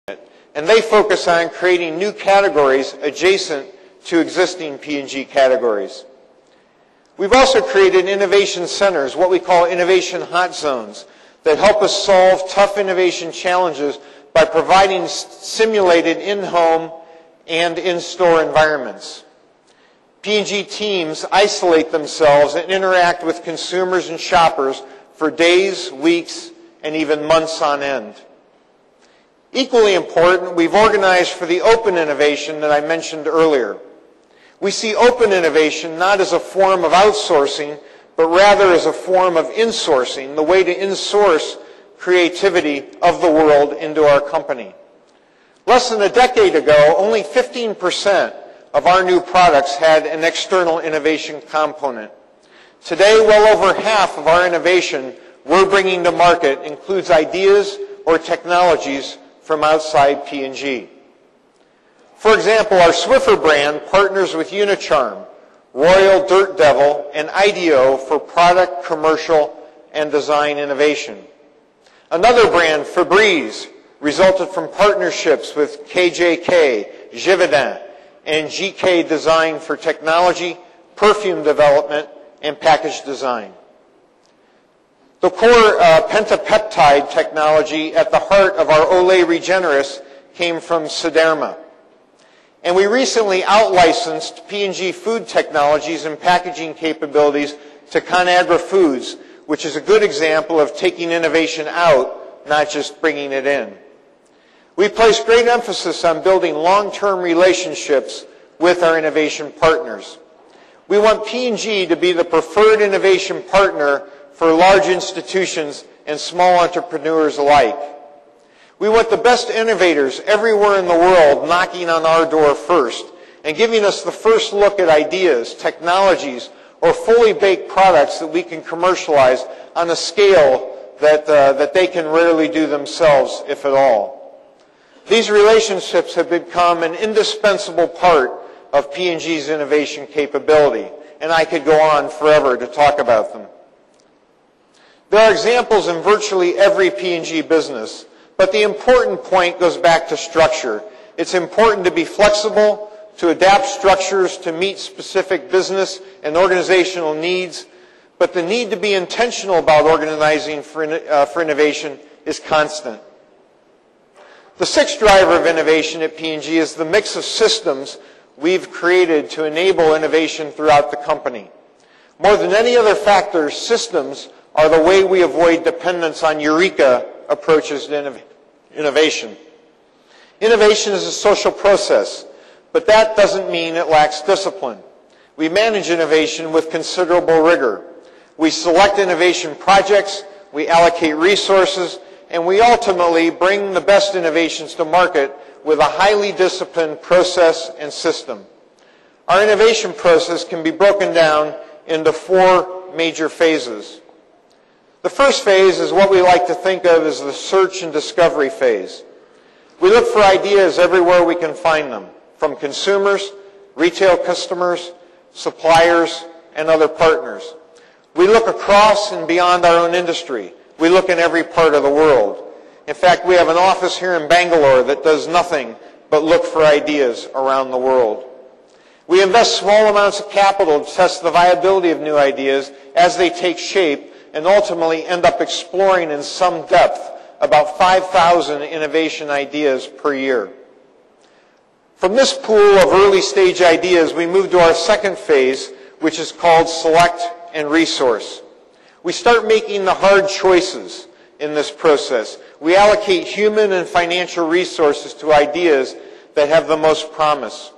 and they focus on creating new categories adjacent to existing P&G categories. We've also created innovation centers, what we call innovation hot zones, that help us solve tough innovation challenges by providing simulated in-home and in-store environments. P&G teams isolate themselves and interact with consumers and shoppers for days, weeks, and even months on end. Equally important, we've organized for the open innovation that I mentioned earlier. We see open innovation not as a form of outsourcing, but rather as a form of insourcing, the way to insource creativity of the world into our company. Less than a decade ago, only 15% of our new products had an external innovation component. Today, well over half of our innovation we're bringing to market includes ideas or technologies from outside P&G. For example, our Swiffer brand partners with Unicharm, Royal Dirt Devil, and IDEO for product, commercial, and design innovation. Another brand, Febreze, resulted from partnerships with KJK, Givaudan, and GK Design for technology, perfume development, and package design. The core pentapeptide technology at the heart of our Olay Regenerist came from Sederma. And we recently out-licensed P&G food technologies and packaging capabilities to ConAgra Foods, which is a good example of taking innovation out, not just bringing it in. We place great emphasis on building long-term relationships with our innovation partners. We want P&G to be the preferred innovation partner for large institutions and small entrepreneurs alike. We want the best innovators everywhere in the world knocking on our door first and giving us the first look at ideas, technologies, or fully baked products that we can commercialize on a scale that they can rarely do themselves, if at all. These relationships have become an indispensable part of P&G's innovation capability, and I could go on forever to talk about them. There are examples in virtually every P&G business, but the important point goes back to structure. It's important to be flexible, to adapt structures to meet specific business and organizational needs, but the need to be intentional about organizing for innovation is constant. The sixth driver of innovation at P&G is the mix of systems we've created to enable innovation throughout the company. More than any other factor, systems are the way we avoid dependence on eureka approaches to innovation. Innovation is a social process, but that doesn't mean it lacks discipline. We manage innovation with considerable rigor. We select innovation projects, we allocate resources, and we ultimately bring the best innovations to market with a highly disciplined process and system. Our innovation process can be broken down into 4 major phases. The first phase is what we like to think of as the search and discovery phase. We look for ideas everywhere we can find them, from consumers, retail customers, suppliers, and other partners. We look across and beyond our own industry. We look in every part of the world. In fact, we have an office here in Bangalore that does nothing but look for ideas around the world. We invest small amounts of capital to test the viability of new ideas as they take shape and ultimately end up exploring in some depth about 5,000 innovation ideas per year. From this pool of early stage ideas, we move to our second phase, which is called select and resource. We start making the hard choices in this process. We allocate human and financial resources to ideas that have the most promise.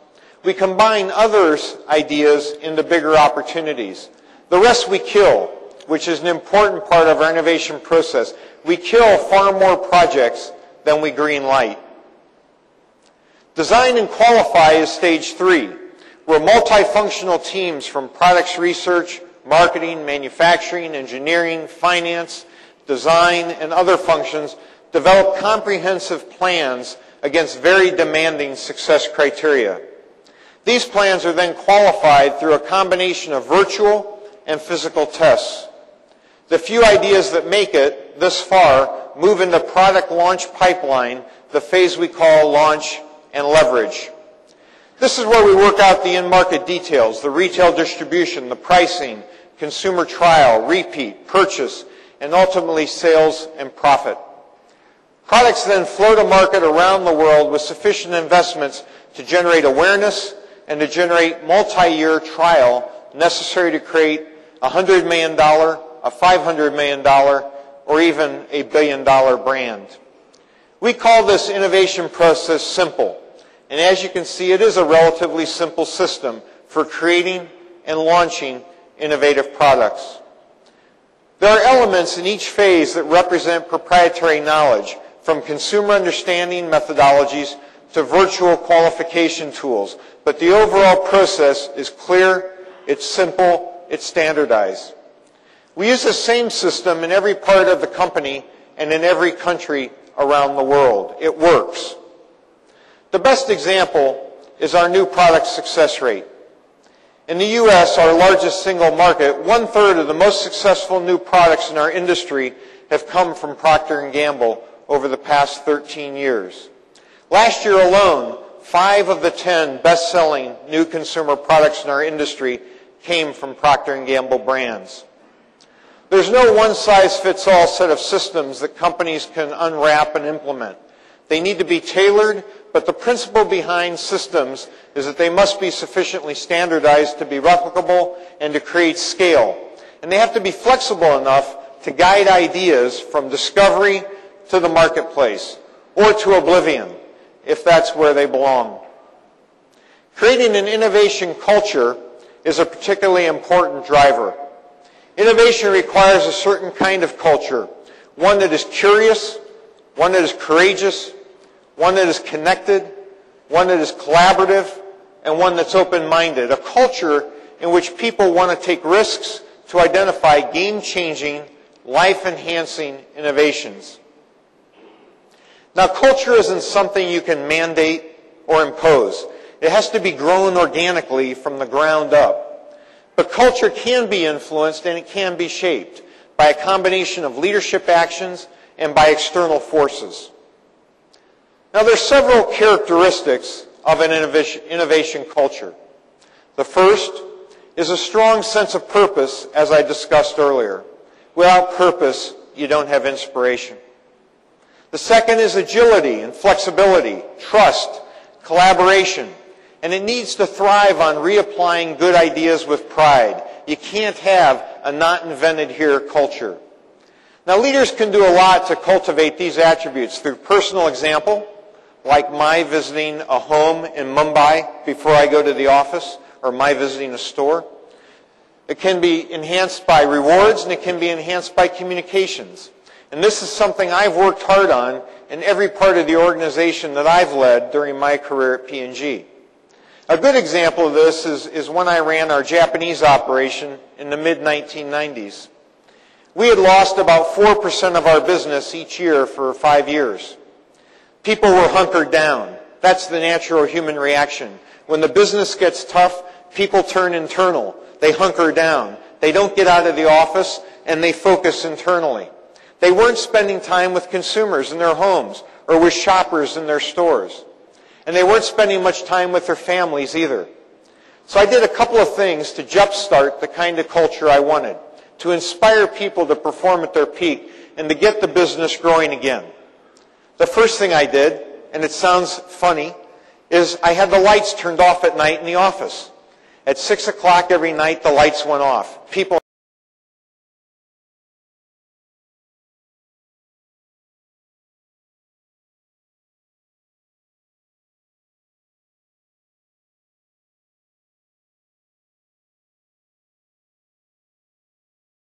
We combine others' ideas into bigger opportunities. The rest we kill, which is an important part of our innovation process. We kill far more projects than we green light. Design and qualify is stage 3, where multifunctional teams from products research, marketing, manufacturing, engineering, finance, design, and other functions develop comprehensive plans against very demanding success criteria. These plans are then qualified through a combination of virtual and physical tests. The few ideas that make it this far move into product launch pipeline the phase we call launch and leverage. This is where we work out the in-market details, the retail distribution, the pricing, consumer trial, repeat, purchase, and ultimately sales and profit. Products then flow to market around the world with sufficient investments to generate awareness and to generate multi-year trial necessary to create a $100 million, a $500 million, or even a billion-dollar brand. We call this innovation process simple. And as you can see, it is a relatively simple system for creating and launching innovative products. There are elements in each phase that represent proprietary knowledge, from consumer understanding methodologies to virtual qualification tools. But the overall process is clear, it's simple, it's standardized. We use the same system in every part of the company and in every country around the world. It works. The best example is our new product success rate. In the U.S., our largest single market, 1/3 of the most successful new products in our industry have come from Procter & Gamble over the past 13 years. Last year alone, 5 of the 10 best-selling new consumer products in our industry came from Procter & Gamble brands. There's no one-size-fits-all set of systems that companies can unwrap and implement. They need to be tailored, but the principle behind systems is that they must be sufficiently standardized to be replicable and to create scale. And they have to be flexible enough to guide ideas from discovery to the marketplace, or to oblivion, if that's where they belong. Creating an innovation culture is a particularly important driver. Innovation requires a certain kind of culture, one that is curious, one that is courageous, one that is connected, one that is collaborative, and one that's open-minded. A culture in which people want to take risks to identify game-changing, life-enhancing innovations. Now, culture isn't something you can mandate or impose. It has to be grown organically from the ground up. But culture can be influenced and it can be shaped by a combination of leadership actions and by external forces. Now, there are several characteristics of an innovation culture. The first is a strong sense of purpose, as I discussed earlier. Without purpose, you don't have inspiration. The second is agility and flexibility, trust, collaboration, and it needs to thrive on reapplying good ideas with pride. You can't have a not invented here culture. Now, leaders can do a lot to cultivate these attributes through personal example, like my visiting a home in Mumbai before I go to the office, or my visiting a store. It can be enhanced by rewards, and it can be enhanced by communications. And this is something I've worked hard on in every part of the organization that I've led during my career at P&G. A good example of this is when I ran our Japanese operation in the mid-1990s. We had lost about 4% of our business each year for 5 years. People were hunkered down. That's the natural human reaction. When the business gets tough, people turn internal. They hunker down. They don't get out of the office, and they focus internally. They weren't spending time with consumers in their homes or with shoppers in their stores. And they weren't spending much time with their families either. So I did a couple of things to jumpstart the kind of culture I wanted, to inspire people to perform at their peak and to get the business growing again. The first thing I did, and it sounds funny, is I had the lights turned off at night in the office. At 6 o'clock every night, the lights went off. People